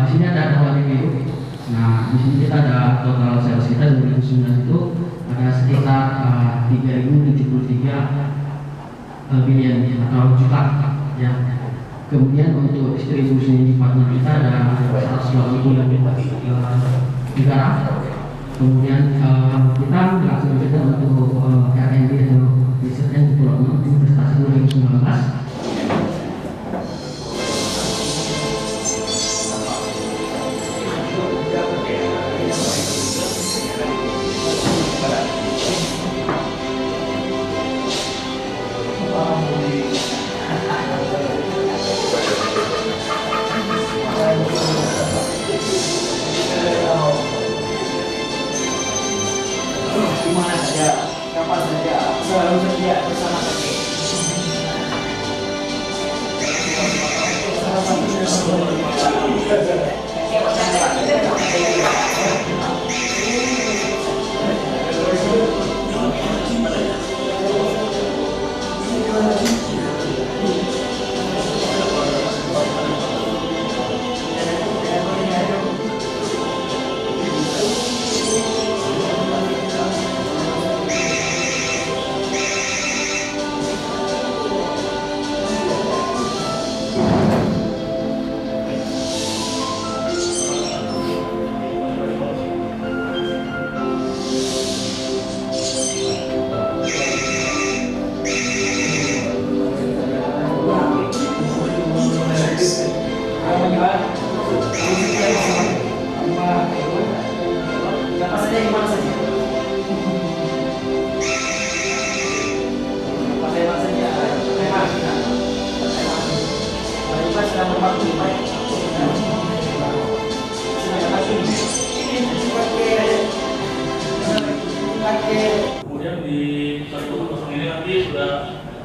di sini ada dua review. Nah, di sini kita ada total sales kita 2009 itu ada sekitar 3.073 billion atau juta ya. Kemudian untuk distribusi partner kita ada 180 negara. Kemudian kita melaksanakan untuk R&D atau Research and Development investasi 2019. Dimana saja, kapan saja, selalu setia bersama kami. Salah satunya kemudian di 1.0 ini nanti sudah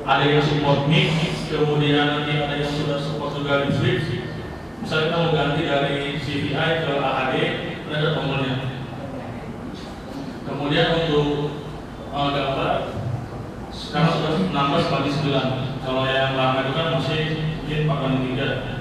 ada yang support mic, kemudian nanti ada yang sudah support juga di switch. Misalnya kita mau ganti dari CVI ke AHD, ada tombolnya. Kemudian untuk gambar, sekarang sudah nambah sebagai 9. Kalau yang lama itu kan masih mungkin 4 banding 3.